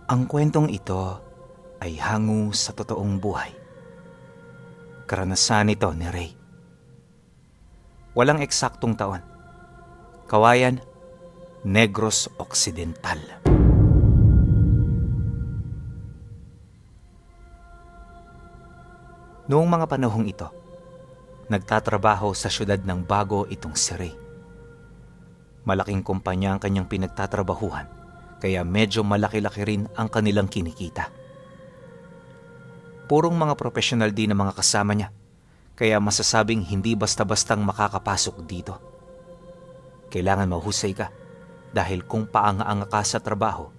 Ang kwentong ito ay hango sa totoong buhay. Karanasan ito ni Ray. Walang eksaktong taon. Kawayan, Negros Occidental. Noong mga panahong ito, nagtatrabaho sa syudad ng Bago itong si Ray. Malaking kumpanya ang kanyang pinagtatrabahuhan, kaya medyo malaki-laki rin ang kanilang kinikita. Purong mga profesional din ang mga kasama niya, kaya masasabing hindi basta-bastang makakapasok dito. Kailangan mahusay ka, dahil kung paanga-anga ka sa trabaho,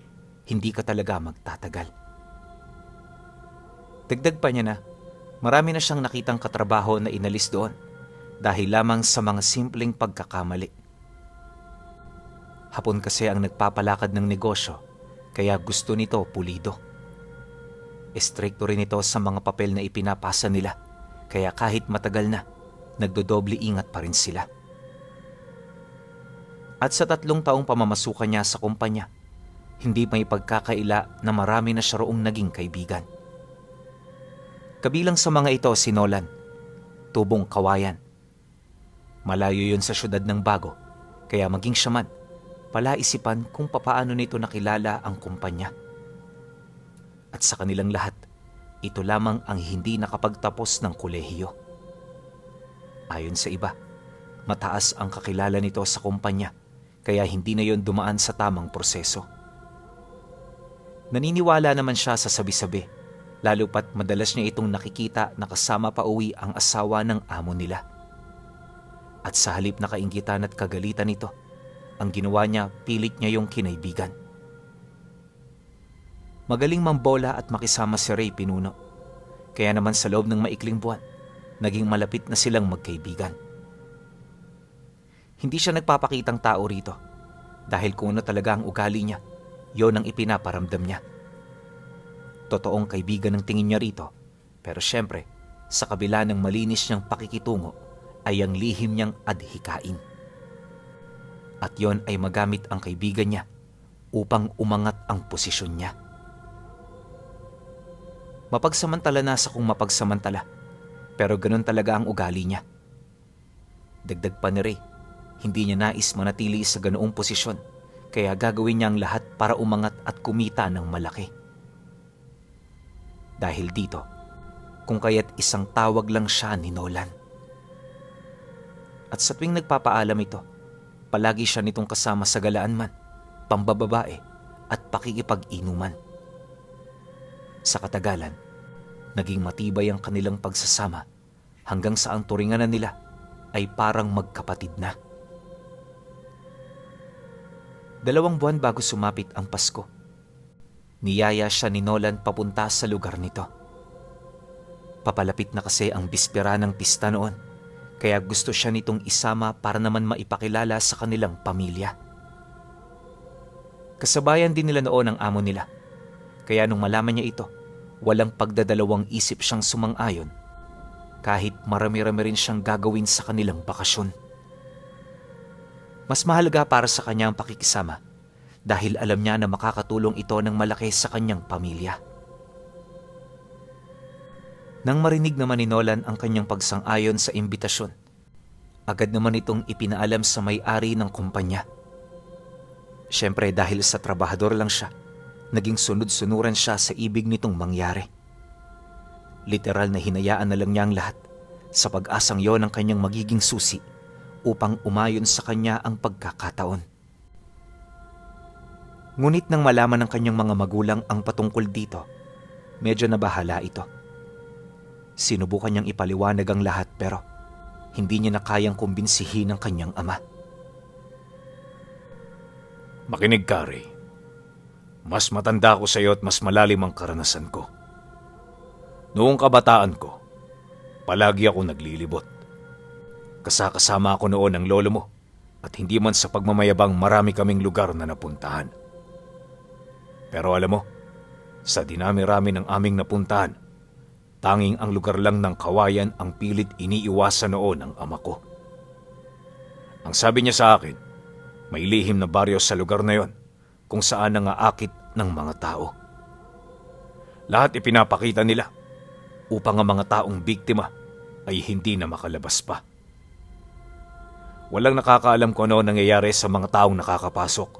hindi ka talaga magtatagal. Dagdag pa niya na, marami na siyang nakitang katrabaho na inalis doon dahil lamang sa mga simpleng pagkakamali. Hapon kasi ang nagpapalakad ng negosyo, kaya gusto nito pulido. Estrikto rin ito sa mga papel na ipinapasa nila, kaya kahit matagal na, nagdodoble ingat pa rin sila. At sa 3 taong pamamasukan niya sa kumpanya, hindi may pagkakaila na marami na siya roong naging kaibigan. Kabilang sa mga ito si Nolan, tubong kawayan. Malayo yun sa syudad ng Bago, kaya maging siya man, palaisipan kung papaano nito nakilala ang kumpanya. At sa kanilang lahat, ito lamang ang hindi nakapagtapos ng kolehiyo. Ayon sa iba, mataas ang kakilala nito sa kumpanya, kaya hindi na yon dumaan sa tamang proseso. Naniniwala naman siya sa sabi-sabi, lalo pat madalas niya itong nakikita na kasama pa uwi ang asawa ng amo nila. At sa halip na kainggitan at kagalitan nito, ang ginawa niya, pilit niya yung kinaibigan. Magaling mambola at makisama si Ray Pinuno, kaya naman sa loob ng maikling buwan, naging malapit na silang magkaibigan. Hindi siya nagpapakitang tao rito, dahil kung ano talaga ang ugali niya, yon ang ipinaparamdam niya. Totoong kaibigan ang tingin niya rito, pero syempre, sa kabila ng malinis niyang pakikitungo, ay ang lihim niyang adhikain. At yon ay magamit ang kaibigan niya upang umangat ang posisyon niya. Mapagsamantala na sa kung mapagsamantala, pero ganun talaga ang ugali niya. Dagdag pa ni Ray, hindi niya nais manatili sa ganoong posisyon, kaya gagawin niya ang lahat para umangat at kumita ng malaki. Dahil dito, kung kaya't isang tawag lang siya ni Nolan. At sa tuwing nagpapaalam ito, palagi siya nitong kasama sa galaan man, pambababae at pakikipag-inuman. Sa katagalan, naging matibay ang kanilang pagsasama hanggang sa ang turingan na nila ay parang magkapatid na. 2 buwan bago sumapit ang Pasko, niyaya siya ni Nolan papunta sa lugar nito. Papalapit na kasi ang bispera ng pista noon, kaya gusto siya nitong isama para naman maipakilala sa kanilang pamilya. Kasabayan din nila noon ang amo nila, kaya nung malaman niya ito, walang pagdadalawang isip siyang sumang-ayon, kahit marami-rami rin siyang gagawin sa kanilang bakasyon. Mas mahalaga para sa kanya ang pakikisama, dahil alam niya na makakatulong ito ng malaki sa kanyang pamilya. Nang marinig naman ni Nolan ang kanyang pagsang-ayon sa imbitasyon, agad naman itong ipinaalam sa may-ari ng kumpanya. Siyempre dahil sa trabahador lang siya, naging sunod-sunuran siya sa ibig nitong mangyari. Literal na hinayaan na lang niya ang lahat, sa pag-asang yon ang kanyang magiging susi upang umayon sa kanya ang pagkakataon. Ngunit nang malaman ng kanyang mga magulang ang patungkol dito, medyo nabahala ito. Sinubukan niyang ipaliwanag ang lahat pero hindi niya na kayang kumbinsihin ang kanyang ama. Makinig ka, Ray. Mas matanda ako sa iyo at mas malalim ang karanasan ko. Noong kabataan ko, palagi ako naglilibot. Kasama ako noon ng lolo mo at hindi man sa pagmamayabang marami kaming lugar na napuntahan. Pero alam mo, sa dinami-rami ng aming napuntahan, tanging ang lugar lang ng Kawayan ang pilit iniiwasan noon ng ama ko. Ang sabi niya sa akin, may lihim na baryo sa lugar na yon kung saan nangaakit ng mga tao. Lahat ipinapakita nila upang ang mga taong biktima ay hindi na makalabas pa. Walang nakakaalam kung ano nangyayari sa mga taong nakakapasok.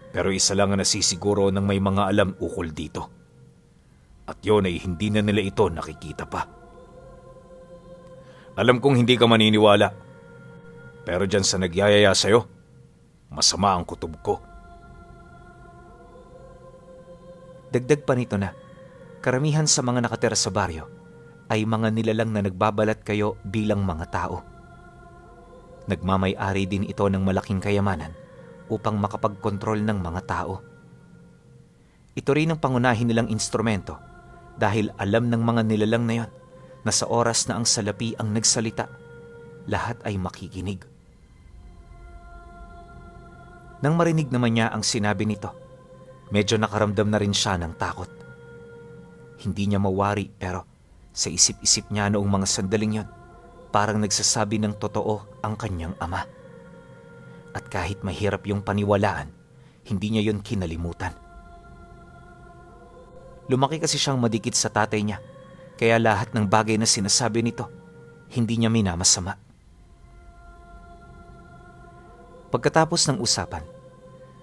Pero isa lang ang nasisiguro ng may mga alam ukol dito. At yun ay hindi na nila ito nakikita pa. Alam kong hindi ka maniniwala. Pero dyan sa nagyayaya sa'yo, masama ang kutob ko. Dagdag pa nito na, karamihan sa mga nakatira sa baryo ay mga nilalang na nagbabalat kayo bilang mga tao. Nagmamay-ari din ito ng malaking kayamanan upang makapagkontrol ng mga tao. Ito rin ang pangunahin nilang instrumento dahil alam ng mga nilalang na yon na sa oras na ang salapi ang nagsalita, lahat ay makikinig. Nang marinig naman niya ang sinabi nito, medyo nakaramdam na rin siya ng takot. Hindi niya mawari pero sa isip-isip niya noong mga sandaling yon, parang nagsasabi ng totoo ang kanyang ama. At kahit mahirap yung paniwalaan, hindi niya yon kinalimutan. Lumaki kasi siyang madikit sa tatay niya, kaya lahat ng bagay na sinasabi nito, hindi niya minamasama. Pagkatapos ng usapan,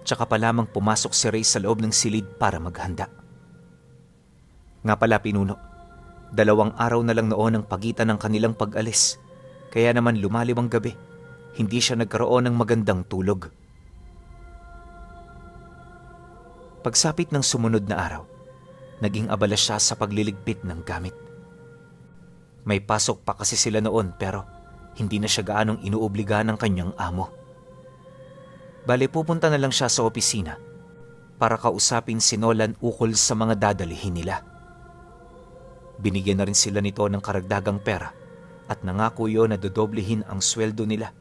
tsaka pa lamang pumasok si Ray sa loob ng silid para maghanda. Nga pala pinuno, 2 araw na lang noon ang pagitan ng kanilang pag-alis, kaya naman lumalim ang gabi, hindi siya nagkaroon ng magandang tulog. Pagsapit ng sumunod na araw, naging abala siya sa pagliligpit ng gamit. May pasok pa kasi sila noon pero hindi na siya gaanong inuobliga ng kanyang amo. Bale pupunta na lang siya sa opisina para kausapin si Nolan ukol sa mga dadalhin nila. Binigyan na rin sila nito ng karagdagang pera at nangako yun na dodoblehin ang sweldo nila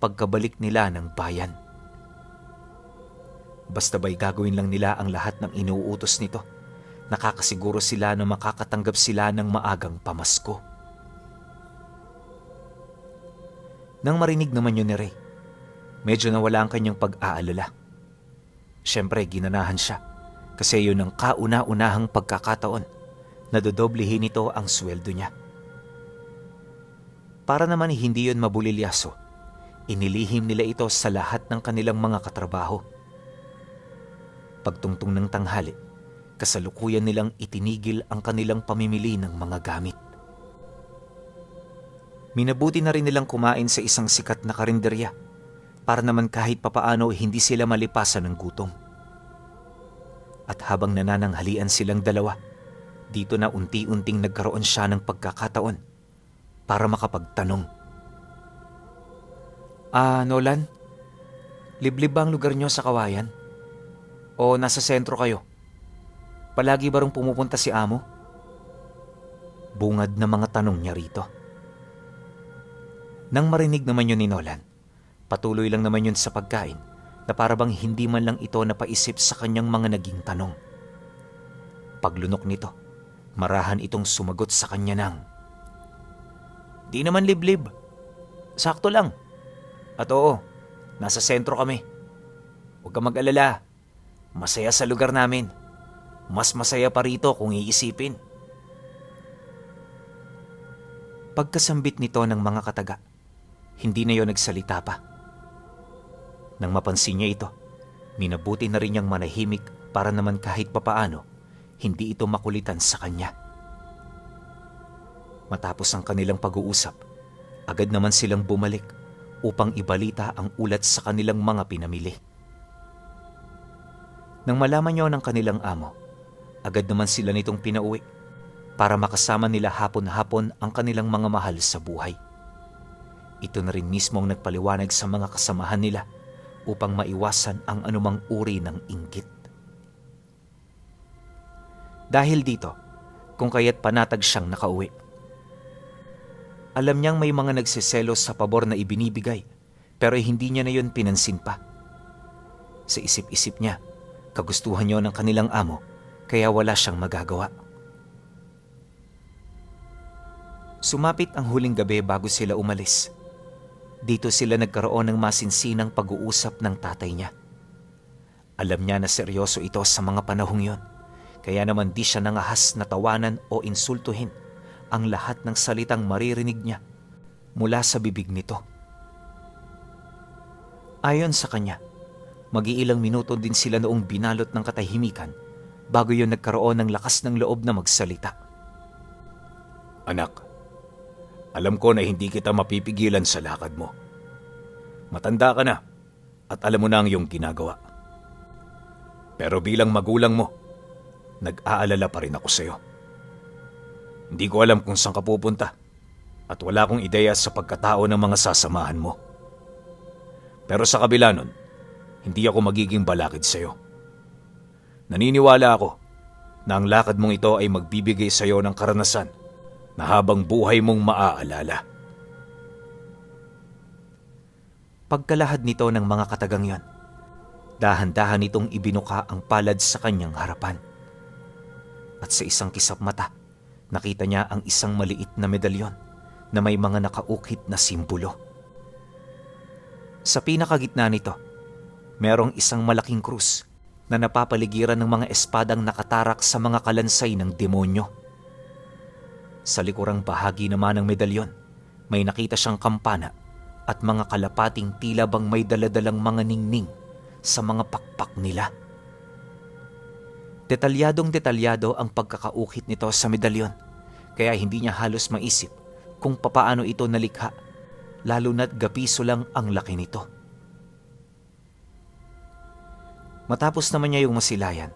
pagkabalik nila ng bayan. Basta ba'y gagawin lang nila ang lahat ng inuutos nito, nakakasiguro sila na makakatanggap sila ng maagang pamasko. Nang marinig naman yun ni Ray, medyo nawala ang kanyang pag-aalala. Siyempre, ginanahan siya kasi yun ang kauna-unahang pagkakataon na dodoblehin nito ang sweldo niya. Para naman hindi yun mabulilyaso, inilihim nila ito sa lahat ng kanilang mga katrabaho. Pagtungtong ng tanghali, kasalukuyan nilang itinigil ang kanilang pamimili ng mga gamit. Minabuti na rin nilang kumain sa isang sikat na karinderya para naman kahit papaano hindi sila malipasan ng gutom. At habang nanananghalian silang dalawa, dito na unti-unting nagkaroon siya ng pagkakataon para makapagtanong. Nolan, liblib ba ang lugar niyo sa Kawayan? O nasa sentro kayo? Palagi ba rong pumupunta si amo? Bungad na mga tanong niya rito. Nang marinig naman yun ni Nolan, patuloy lang naman yun sa pagkain na parabang hindi man lang ito napaisip sa kanyang mga naging tanong. Paglunok nito, marahan itong sumagot sa kanya ng, "Di naman liblib. Sakto lang. At oo, nasa sentro kami. Huwag kang mag-alala. Masaya sa lugar namin. Mas masaya pa rito kung iisipin." Pagkasambit nito ng mga kataga, hindi na yon nagsalita pa. Nang mapansin niya ito, minabuti na rin niyang manahimik para naman kahit papaano, hindi ito makulitan sa kanya. Matapos ang kanilang pag-uusap, agad naman silang bumalik upang ibalita ang ulat sa kanilang mga pinamili. Nang malaman niyo ng kanilang amo, agad naman sila nitong pinauwi para makasama nila hapon-hapon ang kanilang mga mahal sa buhay. Ito na rin mismo ang nagpaliwanag sa mga kasamahan nila upang maiwasan ang anumang uri ng inggit. Dahil dito, kung kaya't panatag siyang nakauwi. Alam niyang may mga nagsiselos sa pabor na ibinibigay, pero hindi niya na yun pinansin pa. Sa isip-isip niya, kagustuhan niyo ng kanilang amo, kaya wala siyang magagawa. Sumapit ang huling gabi bago sila umalis. Dito sila nagkaroon ng masinsinang pag-uusap ng tatay niya. Alam niya na seryoso ito sa mga panahong yon, Kaya naman di siya nangahas na tawanan o insultuhin ang lahat ng salitang maririnig niya mula sa bibig nito. Ayon sa kanya, mag-iilang minuto din sila noong binalot ng katahimikan bago yun nagkaroon ng lakas ng loob na magsalita. Anak, alam ko na hindi kita mapipigilan sa lakad mo. Matanda ka na at alam mo na ang iyong ginagawa. Pero bilang magulang mo, nag-aalala pa rin ako sa iyo. Hindi ko alam kung saan ka pupunta at wala akong ideya sa pagkatao ng mga sasamahan mo. Pero sa kabila nun, hindi ako magiging balakid sa iyo. Naniniwala ako na ang lakad mong ito ay magbibigay sa iyo ng karanasan na habang buhay mong maaalala. Pagkalahad nito ng mga katagang yon, dahan-dahan nitong ibinuka ang palad sa kanyang harapan. At sa isang kisap mata, nakita niya ang isang maliit na medalyon na may mga nakaukit na simbolo. Sa pinakagitna nito, merong isang malaking krus na napapaligiran ng mga espadang nakatarak sa mga kalansay ng demonyo. Sa likurang bahagi naman ng medalyon, may nakita siyang kampana at mga kalapating tila bang may daladalang mga ningning sa mga pakpak nila. Detalyadong-detalyado ang pagkakaukit nito sa medalyon, kaya hindi niya halos maisip kung papaano ito nalikha, lalo na't gapiso lang ang laki nito. Matapos naman niya yung masilayan,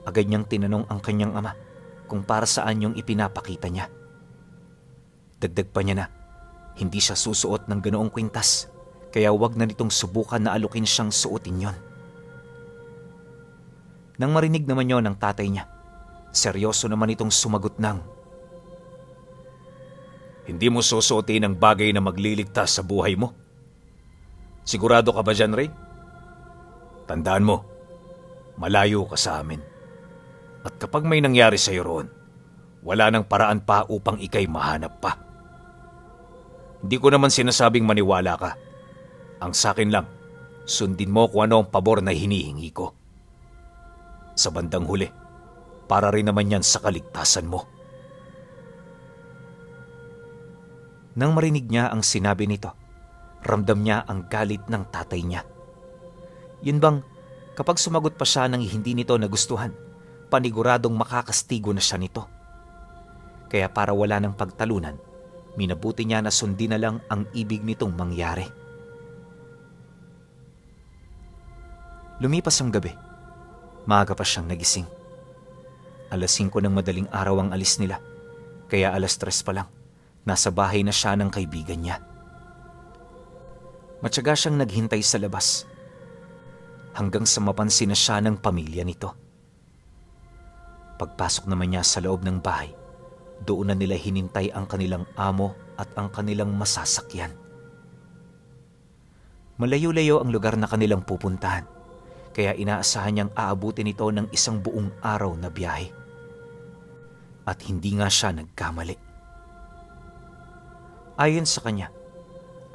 agad niyang tinanong ang kanyang ama kung para saan yung ipinapakita niya. Dagdag pa niya na, hindi siya susuot ng ganoong kwintas, kaya wag na nitong subukan na alukin siyang suotin yon. Nang marinig naman yon ng tatay niya, seryoso naman itong sumagot ng, Hindi mo susuotin ang bagay na magliligtas sa buhay mo? Sigurado ka ba dyan, Ray? Tandaan mo, malayo ka sa amin. At kapag may nangyari sa iyo roon, wala nang paraan pa upang ikay mahanap pa. Hindi ko naman sinasabing maniwala ka. Ang sakin lang, sundin mo kung ano ang pabor na hinihingi ko. Sa bandang huli, para rin naman yan sa kaligtasan mo. Nang marinig niya ang sinabi nito, ramdam niya ang galit ng tatay niya. Yun bang, kapag sumagot pa siya ng hindi nito nagustuhan, paniguradong makakastigo na siya nito. Kaya para wala ng pagtalunan, minabuti niya na sundin na lang ang ibig nitong mangyari. Lumipas ang gabi. Maaga pa siyang nagising. 5:00 ng madaling araw ang alis nila, kaya 3:00 pa lang, nasa bahay na siya ng kaibigan niya. Matyaga siyang naghintay sa labas, hanggang sa mapansin na siya ng pamilya nito. Pagpasok naman niya sa loob ng bahay, doon na nila hinintay ang kanilang amo at ang kanilang masasakyan. Malayo-layo ang lugar na kanilang pupuntahan, kaya inaasahan niyang aabutin ito ng isang buong araw na biyahe. At hindi nga siya nagkamali. Ayon sa kanya,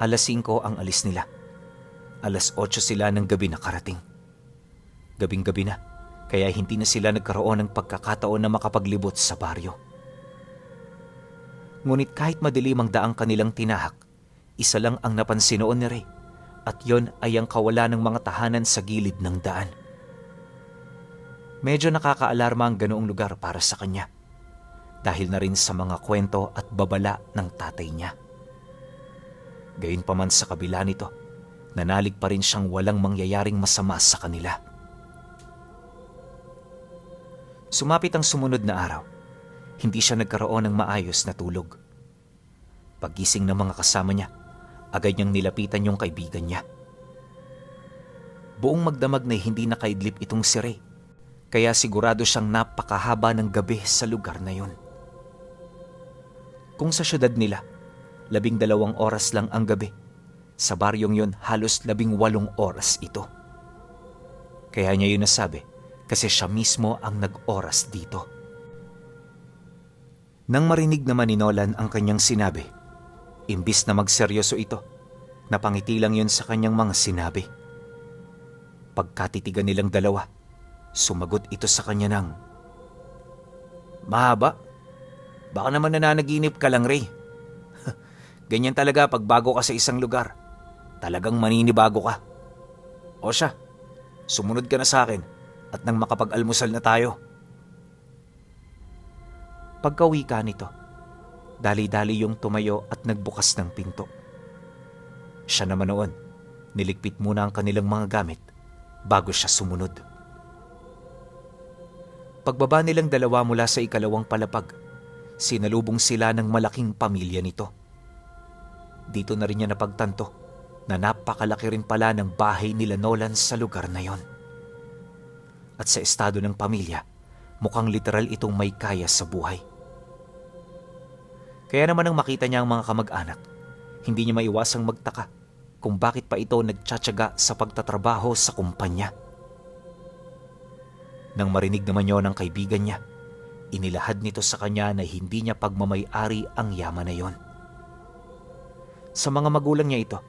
5:00 ang alis nila. 8:00 sila ng gabi nakarating. Gabing-gabi na, kaya hindi na sila nagkaroon ng pagkakataon na makapaglibot sa baryo. Ngunit kahit madilim ang daang kanilang tinahak, isa lang ang napansin noon ni Ray, at yon ay ang kawalan ng mga tahanan sa gilid ng daan. Medyo nakakaalarma ang ganoong lugar para sa kanya, dahil na rin sa mga kwento at babala ng tatay niya. Gayunpaman sa kabila nito, nanalig pa rin siyang walang mangyayaring masama sa kanila. Sumapit ang sumunod na araw, hindi siya nagkaroon ng maayos na tulog. Paggising ng mga kasama niya, agad niyang nilapitan yung kaibigan niya. Buong magdamag na hindi nakaidlip itong si Ray, kaya sigurado siyang napakahaba ng gabi sa lugar na yun. Kung sa syudad nila, 12 oras lang ang gabi, sa baryong yun halos 18 oras ito. Kaya niya yun nasabi kasi siya mismo ang nag-oras dito. Nang marinig naman ni Nolan ang kanyang sinabi, imbis na magseryoso ito, napangiti lang yun sa kanyang mga sinabi. Pagkatitigan nilang dalawa, sumagot ito sa kanya ng, Mahaba? Baka naman nananaginip ka lang, Ray. Ganyan talaga pag bago ka sa isang lugar. Talagang maninibago ka. O siya, sumunod ka na sa akin at nang makapag-almusal na tayo. Pagkawi ka nito, dali-dali yung tumayo at nagbukas ng pinto. Siya naman noon, niligpit muna ang kanilang mga gamit bago siya sumunod. Pagbaba nilang dalawa mula sa ikalawang palapag, sinalubong sila ng malaking pamilya nito. Dito na rin niya napagtanto na napakalaki rin pala ng bahay nila Nolan sa lugar na yon. At sa estado ng pamilya, mukhang literal itong may kaya sa buhay. Kaya naman nang makita niya ang mga kamag-anak, hindi niya maiwasang magtaka kung bakit pa ito nagtsatsaga sa pagtatrabaho sa kumpanya. Nang marinig naman yon ng kaibigan niya, inilahad nito sa kanya na hindi niya pagmamay-ari ang yaman na yon. Sa mga magulang niya ito,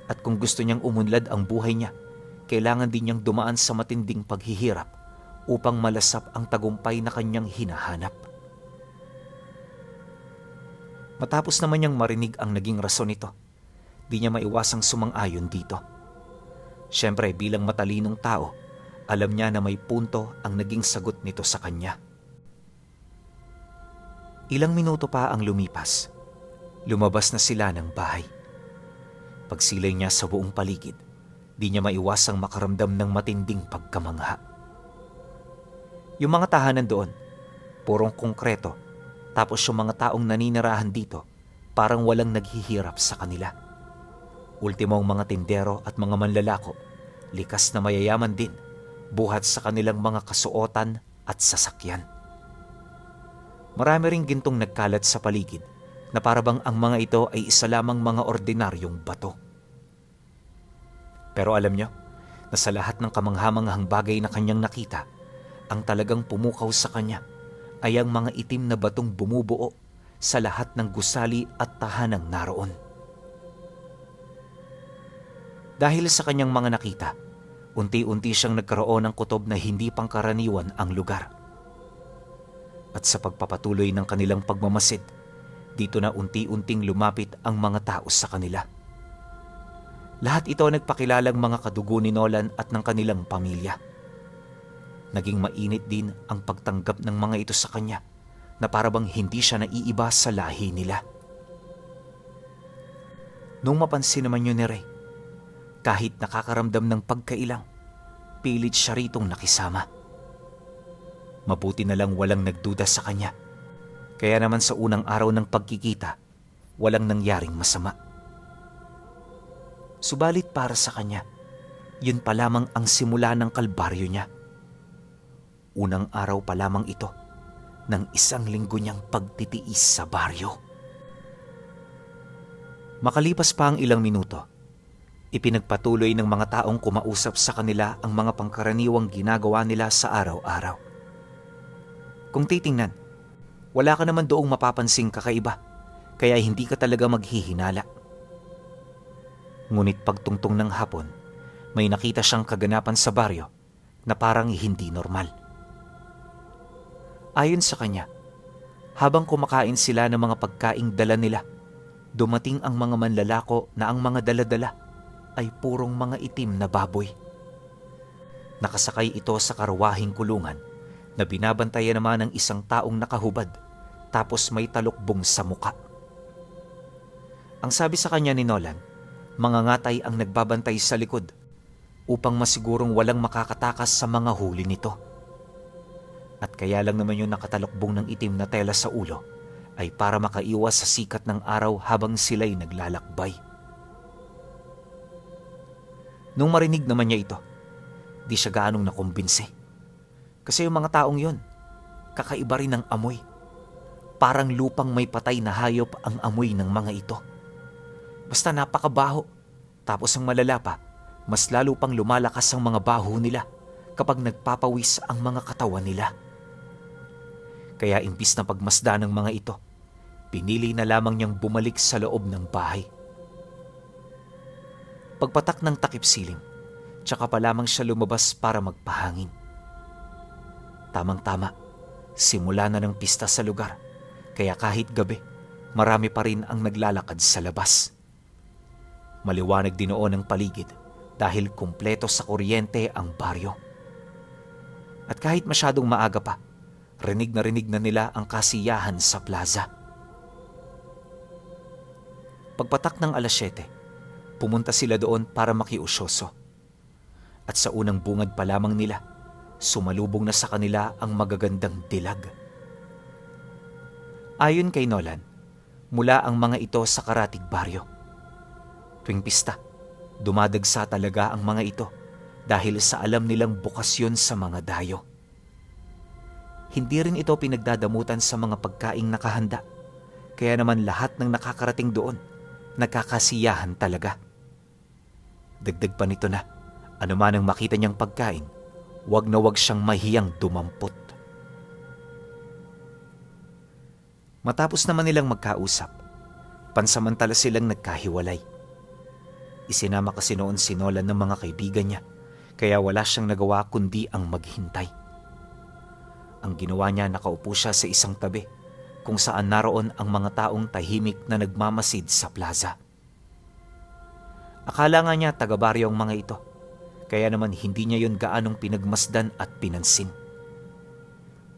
at kung gusto niyang umunlad ang buhay niya, kailangan din niyang dumaan sa matinding paghihirap upang malasap ang tagumpay na kanyang hinahanap. Matapos naman niyang marinig ang naging rason nito, di niya maiwasang sumang-ayon dito. Siyempre bilang matalinong tao, alam niya na may punto ang naging sagot nito sa kanya. Ilang minuto pa ang lumipas. Lumabas na sila ng bahay. Pagsilay niya sa buong paligid, di niya maiwasang makaramdam ng matinding pagkamangha. Yung mga tahanan doon, purong konkreto, tapos yung mga taong naninirahan dito, parang walang naghihirap sa kanila. Ultimo ang mga tindero at mga manlalako, likas na mayayaman din, buhat sa kanilang mga kasuotan at sasakyan. Marami ring gintong nagkalat sa paligid na parabang ang mga ito ay isa lamang mga ordinaryong bato. Pero alam niyo na sa lahat ng kamanghamanghang bagay na kanyang nakita, ang talagang pumukaw sa kanya ay ang mga itim na batong bumubuo sa lahat ng gusali at tahanang naroon. Dahil sa kanyang mga nakita, unti-unti siyang nagkaroon ng kutob na hindi pangkaraniwan ang lugar. At sa pagpapatuloy ng kanilang pagmamasid, dito na unti-unting lumapit ang mga tao sa kanila. Lahat ito nagpakilalang mga kadugo ni Nolan at ng kanilang pamilya. Naging mainit din ang pagtanggap ng mga ito sa kanya na parabang hindi siya naiiba sa lahi nila. Nung mapansin naman yun ni Ray, kahit nakakaramdam ng pagkailang, pilit siya ritong nakisama. Mabuti na lang walang nagduda sa kanya. Kaya naman sa unang araw ng pagkikita, walang nangyaring masama. Subalit para sa kanya, yun pa lamang ang simula ng kalbaryo niya. Unang araw pa lamang ito ng 1 linggo niyang pagtitiis sa baryo. Makalipas pa ang ilang minuto, ipinagpatuloy ng mga taong kumausap sa kanila ang mga pangkaraniwang ginagawa nila sa araw-araw. Kung titingnan, wala ka naman doong mapapansing kakaiba, kaya hindi ka talaga maghihinala. Ngunit pagtungtong ng hapon, may nakita siyang kaganapan sa baryo na parang hindi normal. Ayon sa kanya, habang kumakain sila ng mga pagkaing dala nila, dumating ang mga manlalako na ang mga dala-dala ay purong mga itim na baboy. Nakasakay ito sa karwahing kulungan na binabantayan naman ng isang taong nakahubad tapos may talukbong sa muka. Ang sabi sa kanya ni Nolan, mga ngatay ang nagbabantay sa likod upang masigurong walang makakatakas sa mga huli nito. At kaya lang naman yung nakatalukbong ng itim na tela sa ulo ay para makaiwas sa sikat ng araw habang sila'y naglalakbay. Nung marinig naman niya ito, di siya gaanong nakumbinsi. Kasi yung mga taong yun, kakaiba rin ang amoy. Parang lupang may patay na hayop ang amoy ng mga ito. Basta napakabaho. Tapos ang malala pa, mas lalo pang lumalakas ang mga baho nila kapag nagpapawis ang mga katawan nila. Kaya imbis na pagmasdan ng mga ito, pinili na lamang niyang bumalik sa loob ng bahay. Pagpatak ng takip siling, tsaka pa lamang siya lumabas para magpahangin. Tamang-tama, Simula na ng pista sa lugar, kaya kahit gabi, marami pa rin ang naglalakad sa labas. Maliwanag din noon ang paligid dahil kumpleto sa kuryente ang baryo. At kahit masyadong maaga pa, rinig na nila ang kasiyahan sa plaza. Pagpatak ng 7:00, pumunta sila doon para makiusyoso. At sa unang bungad pa lamang nila, sumalubong na sa kanila ang magagandang dilag. Ayon kay Nolan, mula ang mga ito sa karatig baryo. Tuwing pista, dumadagsa talaga ang mga ito dahil sa alam nilang bukas yun sa mga dayo. Hindi rin ito pinagdadamutan sa mga pagkaing nakahanda, kaya naman lahat ng nakakarating doon, nagkakasiyahan talaga. Dagdag pa nito na, anuman ang makita niyang pagkain, wag na wag siyang mahiyang dumampot. Matapos naman nilang magkausap, pansamantala silang nagkahiwalay. Isinama kasi noon si Nolan ng mga kaibigan niya, kaya wala siyang nagawa kundi ang maghintay. Ang ginawa niya, nakaupo siya sa isang tabi kung saan naroon ang mga taong tahimik na nagmamasid sa plaza. Akala nga niya taga-baryo ang mga ito, kaya naman hindi niya yun gaanong pinagmasdan at pinansin.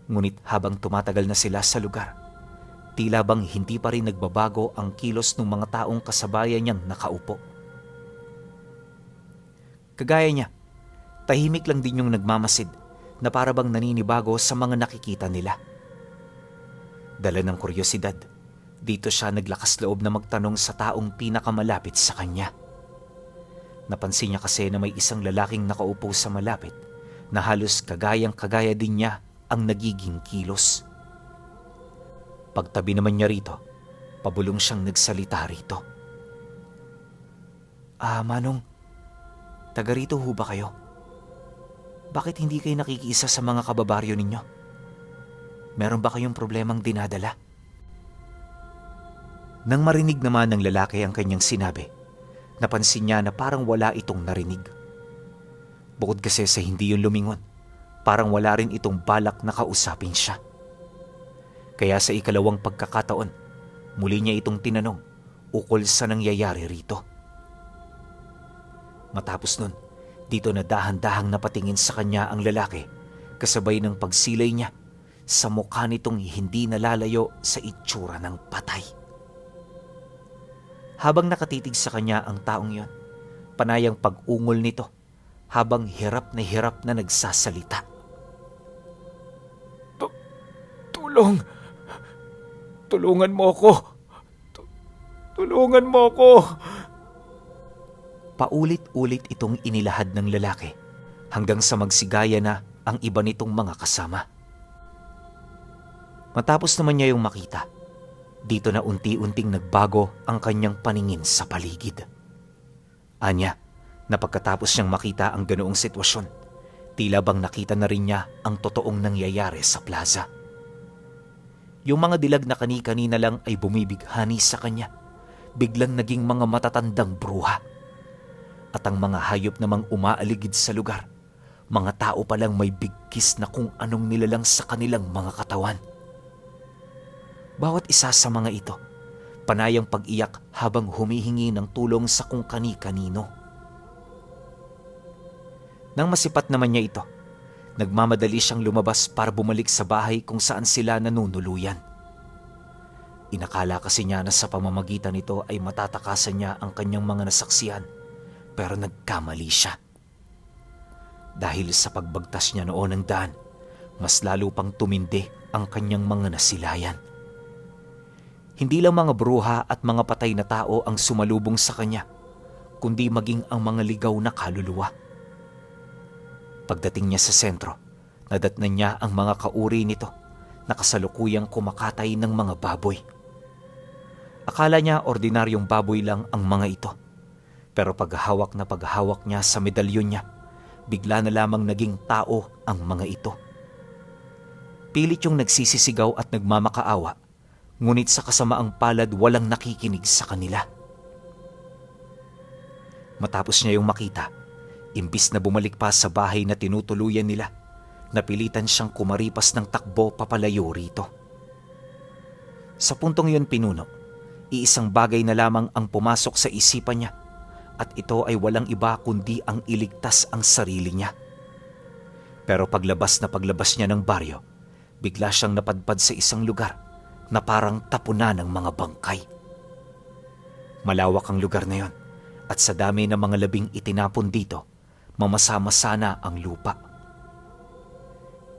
Ngunit habang tumatagal na sila sa lugar, tila bang hindi pa rin nagbabago ang kilos ng mga taong kasabayan niyang nakaupo. Kagaya niya, tahimik lang din yung nagmamasid na para bang naninibago sa mga nakikita nila. Dala ng kuryosidad, dito siya naglakas loob na magtanong sa taong pinakamalapit sa kanya. Napansin niya kasi na may isang lalaking nakaupo sa malapit na halos kagayang-kagaya din niya ang nagiging kilos. Pagtabi naman niya rito, pabulong siyang nagsalita rito. Manong, taga rito ho ba kayo? Bakit hindi kayo nakikiisa sa mga kababaryo ninyo? Meron ba kayong problemang dinadala? Nang marinig naman ng lalaki ang kanyang sinabi, napansin niya na parang wala itong narinig. Bukod kasi sa hindi yun lumingon, parang wala rin itong balak na kausapin siya. Kaya sa ikalawang pagkakataon, muli niya itong tinanong ukol sa nangyayari rito. Matapos nun, dito na dahan-dahang napatingin sa kanya ang lalaki kasabay ng pagsilay niya sa mukha nitong hindi nalalayo sa itsura ng patay. Habang nakatitig sa kanya ang taong yon, panayang pag-ungol nito habang hirap na nagsasalita. Tulong! Tulungan mo ako! Tulungan mo ako! Paulit-ulit itong inilahad ng lalaki hanggang sa magsigaya na ang iba nitong mga kasama. Matapos naman niya yung makita, dito na unti-unting nagbago ang kanyang paningin sa paligid. Anya, na pagkatapos niyang makita ang ganoong sitwasyon, tila bang nakita na rin niya ang totoong nangyayari sa plaza. Yung mga dilag na kani-kanina lang ay bumibighani sa kanya, biglang naging mga matatandang bruha. At ang mga hayop namang umaaligid sa lugar, mga tao palang may bigkis na kung anong nilalang sa kanilang mga katawan. Bawat isa sa mga ito, panayang pag-iyak habang humihingi ng tulong sa kung kani-kanino. Nang masipat naman niya ito, nagmamadali siyang lumabas para bumalik sa bahay kung saan sila nanunuluyan. Inakala kasi niya na sa pamamagitan nito ay matatakasan niya ang kanyang mga nasaksihan, pero nagkamali siya. Dahil sa pagbagtas niya noon ng daan, mas lalo pang tumindi ang kanyang mga nasilayan. Hindi lang mga bruha at mga patay na tao ang sumalubong sa kanya, kundi maging ang mga ligaw na kaluluwa. Pagdating niya sa sentro, nadatnan niya ang mga kauri nito na kasalukuyang kumakatay ng mga baboy. Akala niya ordinaryong baboy lang ang mga ito, pero paghahawak niya sa medalyon niya, bigla na lamang naging tao ang mga ito. Pilit yung nagsisisigaw at nagmamakaawa, ngunit sa kasamaang palad walang nakikinig sa kanila. Matapos niya yung makita, imbis na bumalik pa sa bahay na tinutuluyan nila, Napilitan siyang kumaripas ng takbo papalayo rito. Sa puntong yun pinuno, iisang bagay na lamang ang pumasok sa isipan niya at ito ay walang iba kundi ang iligtas ang sarili niya. Pero paglabas niya ng baryo, bigla siyang napadpad sa isang lugar na parang tapunan ng mga bangkay. Malawak ang lugar na yon at sa dami ng mga labing itinapon dito, mamasa-masa na ang lupa.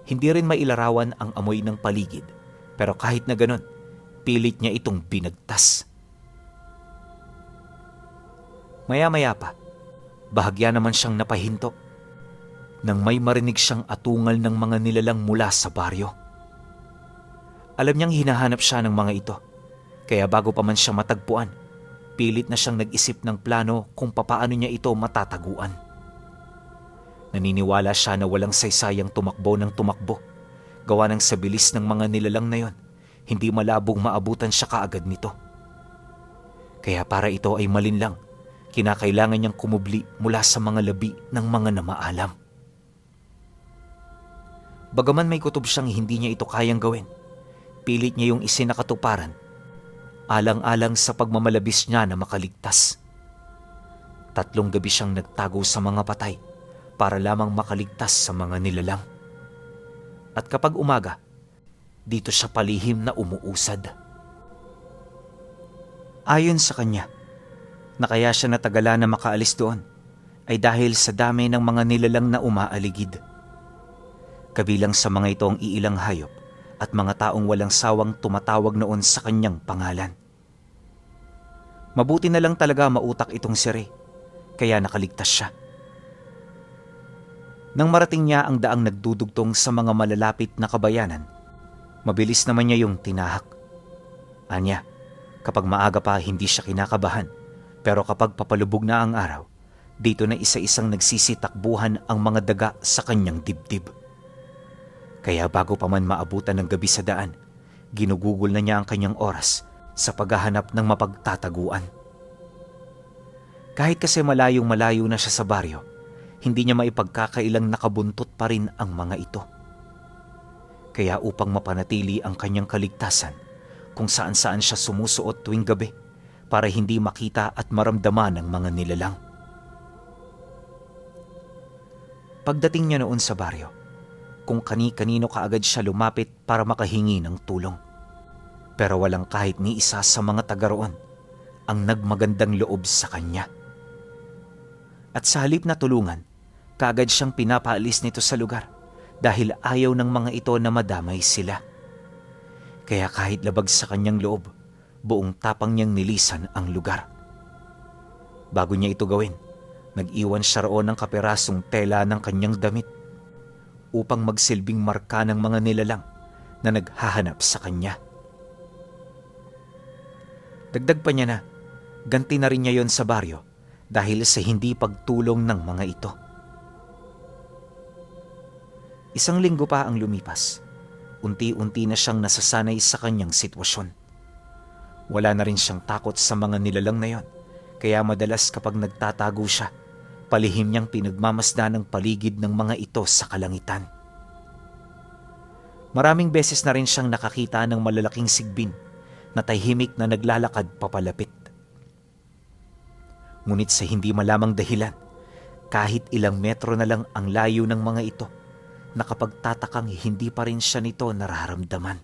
Hindi rin mailarawan ang amoy ng paligid, pero kahit na ganon, pilit niya itong binagtas. Maya-maya pa, bahagya naman siyang napahinto nang may marinig siyang atungal ng mga nilalang mula sa baryo. Alam niyang hinahanap siya ng mga ito, kaya bago pa man siya matagpuan, pilit na siyang nag-isip ng plano kung papaano niya ito matataguan. Naniniwala siya na walang saysayang tumakbo ng tumakbo, gawa ng sa bilis ng mga nilalang na yon, hindi malabong maabutan siya kaagad nito. Kaya para ito ay malinlang, kinakailangan niyang kumubli mula sa mga labi ng mga namaalam. Bagaman may kutob siyang hindi niya ito kayang gawin, pilit niya yung isinakatuparan, alang-alang sa pagmamalabis niya na makaligtas. 3 gabi siyang nagtago sa mga patay para lamang makaligtas sa mga nilalang. At kapag umaga, dito siya palihim na umuusad. Ayon sa kanya, na kaya siya natagala na makaalis doon ay dahil sa dami ng mga nilalang na umaaligid. Kabilang sa mga ito ang iilang hayop at mga taong walang sawang tumatawag noon sa kanyang pangalan. Mabuti na lang talaga mautak itong si Ray, kaya nakaligtas siya. Nang marating niya ang daang nagdudugtong sa mga malalapit na kabayanan, mabilis naman niya yung tinahak. Anya, kapag maaga pa hindi siya kinakabahan, pero kapag papalubog na ang araw, dito na isa-isang nagsisitakbuhan ang mga daga sa kanyang dibdib. Kaya bago pa man maabutan ng gabi sa daan, ginugugol na niya ang kanyang oras sa paghahanap ng mapagtataguan. Kahit kasi malayong-malayo na siya sa baryo, hindi niya maipagkakailang nakabuntot pa rin ang mga ito. Kaya upang mapanatili ang kanyang kaligtasan, kung saan-saan siya sumusuot tuwing gabi para hindi makita at maramdaman ng mga nilalang. Pagdating niya noon sa baryo, kung kani-kanino kaagad siya lumapit para makahingi ng tulong. Pero walang kahit ni isa sa mga taga roon ang nagmagandang loob sa kanya. At sa halip na tulungan, kaagad siyang pinapaalis nito sa lugar dahil ayaw ng mga ito na madamay sila. Kaya kahit labag sa kanyang loob, buong tapang niyang nilisan ang lugar. Bago niya ito gawin, nag-iwan siya roon ng kaperasong tela ng kanyang damit upang magsilbing marka ng mga nilalang na naghahanap sa kanya. Dagdag pa niya na, ganti na rin niya yon sa baryo dahil sa hindi pagtulong ng mga ito. 1 linggo pa ang lumipas. Unti-unti na siyang nasasanay sa kanyang sitwasyon. Wala na rin siyang takot sa mga nilalang na yon, kaya madalas kapag nagtatago siya, palihim niyang pinagmamasdan ang paligid ng mga ito sa kalangitan. Maraming beses na rin siyang nakakita ng malalaking sigbin na tahimik na naglalakad papalapit. Ngunit sa hindi malamang dahilan, kahit ilang metro na lang ang layo ng mga ito, nakapagtatakang hindi pa rin siya nito nararamdaman.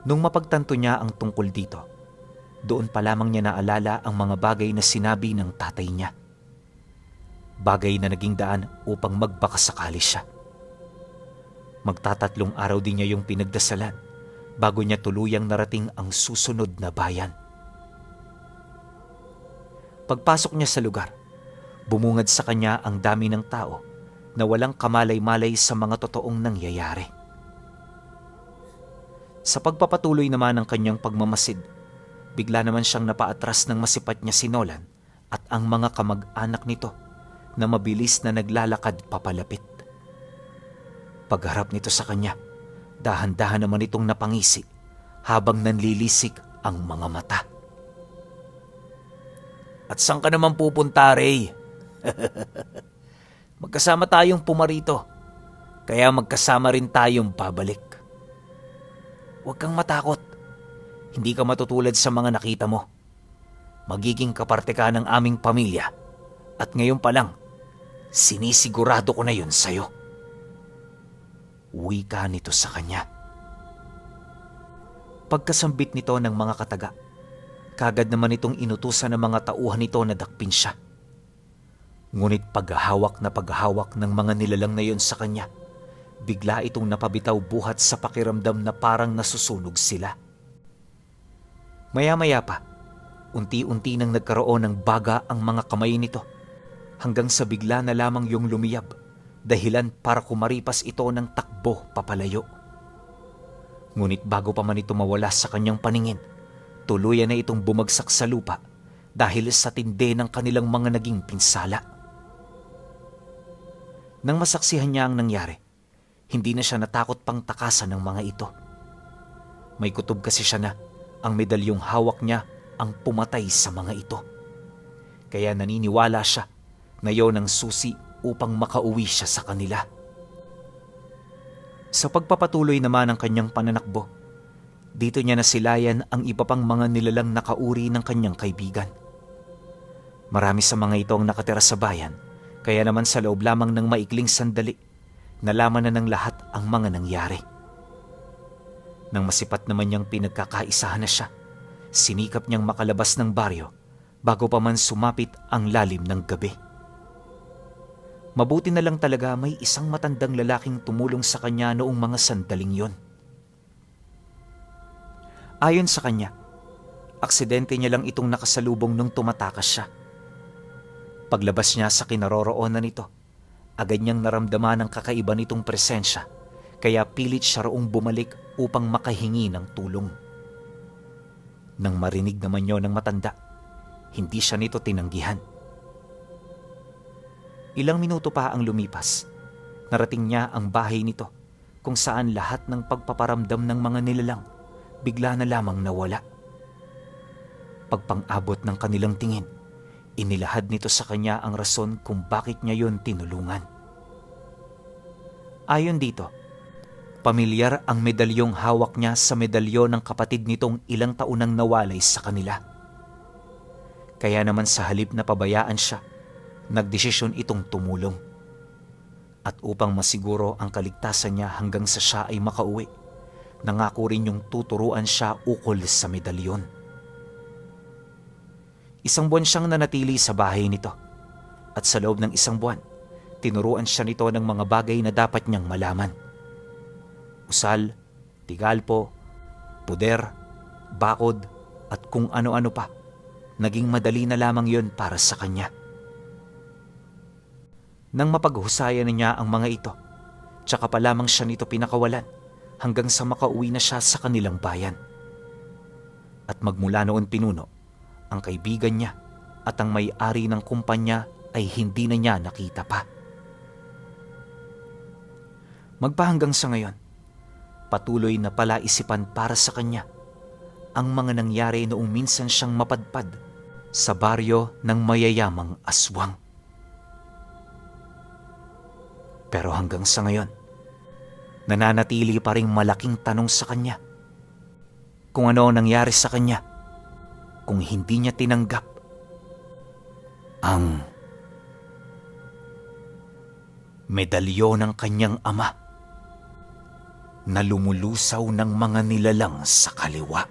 Nung mapagtanto niya ang tungkol dito, doon pa lamang niya naalala ang mga bagay na sinabi ng tatay niya. Bagay na naging daan upang magbakasakali siya. Magtatatlong araw din niya yung pinagdasalan bago niya tuluyang narating ang susunod na bayan. Pagpasok niya sa lugar, bumungad sa kanya ang dami ng tao na walang kamalay-malay sa mga totoong nangyayari. Sa pagpapatuloy naman ng kanyang pagmamasid, bigla naman siyang napaatras ng masipat niya si Nolan at ang mga kamag-anak nito na mabilis na naglalakad papalapit. Pagharap nito sa kanya, dahan-dahan naman itong napangisi habang nanlilisik ang mga mata. At saan ka naman pupunta, Ray? Magkasama tayong pumarito Kaya magkasama rin tayong babalik. Huwag kang matakot. Hindi ka matutulad sa mga nakita mo. Magiging kaparte ka ng aming pamilya. At ngayon pa lang, sinisigurado ko na yun sa'yo. Uwi ka nito sa kanya. Pagkasambit nito ng mga kataga, kagad naman itong inutusan ng mga tauhan nito na dakpin siya. Ngunit paghahawak ng mga nilalang na yon sa kanya, bigla itong napabitaw buhat sa pakiramdam na parang nasusunog sila. Maya-maya pa, unti-unti nang nagkaroon ng baga ang mga kamay nito hanggang sa bigla na lamang yung lumiyab, dahilan para kumaripas ito ng takbo papalayo. Ngunit bago pa man ito mawala sa kanyang paningin, tuluyan na itong bumagsak sa lupa dahil sa tindi ng kanilang mga naging pinsala. Nang masaksihan niya ang nangyari, hindi na siya natakot pang takasan ng mga ito. May kutob kasi siya na ang medalyong hawak niya ang pumatay sa mga ito. Kaya naniniwala siya na yon ang susi upang makauwi siya sa kanila. Sa pagpapatuloy naman ng kanyang pananakbo, dito niya nasilayan ang iba pang mga nilalang nakauri ng kanyang kaibigan. Marami sa mga ito ang nakatira sa bayan, kaya naman sa loob lamang ng maikling sandali, nalaman na ng lahat ang mga nangyari. Nang masipat naman niyang pinagkakaisahan na siya, sinikap niyang makalabas ng baryo bago pa man sumapit ang lalim ng gabi. Mabuti na lang talaga may isang matandang lalaking tumulong sa kanya noong mga sandaling yon. Ayon sa kanya, aksidente niya lang itong nakasalubong nung tumatakas siya. Paglabas niya sa kinaroroonan nito, agad niyang naramdaman ang kakaiba nitong presensya, kaya pilit siya roong bumalik upang makahingi ng tulong. Nang marinig naman niyo ng matanda, hindi siya nito tinanggihan. Ilang minuto pa ang lumipas, narating niya ang bahay nito kung saan lahat ng pagpaparamdam ng mga nilalang bigla na lamang nawala. Pagpang-abot ng kanilang tingin, inilahad nito sa kanya ang rason kung bakit niya yon tinulungan. Ayon dito, pamilyar ang medalyong hawak niya sa medalyon ng kapatid nitong ilang taon nang nawalay sa kanila. Kaya naman sa halip na pabayaan siya, nagdesisyon itong tumulong. At upang masiguro ang kaligtasan niya hanggang sa siya ay makauwi, nangako rin yung tuturuan siya ukol sa medalyon. Isang buwan siyang nanatili sa bahay nito, at sa loob ng isang buwan, tinuruan siya nito ng mga bagay na dapat niyang malaman. Usal, tigalpo, puder, bakod, at kung ano-ano pa. Naging madali na lamang yon para sa kanya. Nang mapaghusayan na niya ang mga ito, tsaka pa lamang siya nito pinakawalan hanggang sa makauwi na siya sa kanilang bayan. At magmula noon pinuno, ang kaibigan niya at ang may-ari ng kumpanya ay hindi na niya nakita pa. Magpahanggang sa ngayon, patuloy na palaisipan para sa kanya ang mga nangyari noong minsan siyang mapadpad sa baryo ng mayayamang aswang. Pero hanggang sa ngayon, nananatili pa ring malaking tanong sa kanya kung ano nangyari sa kanya kung hindi niya tinanggap ang medalyon ng kanyang ama na lumulusaw ng mga nilalang sa kaliwa.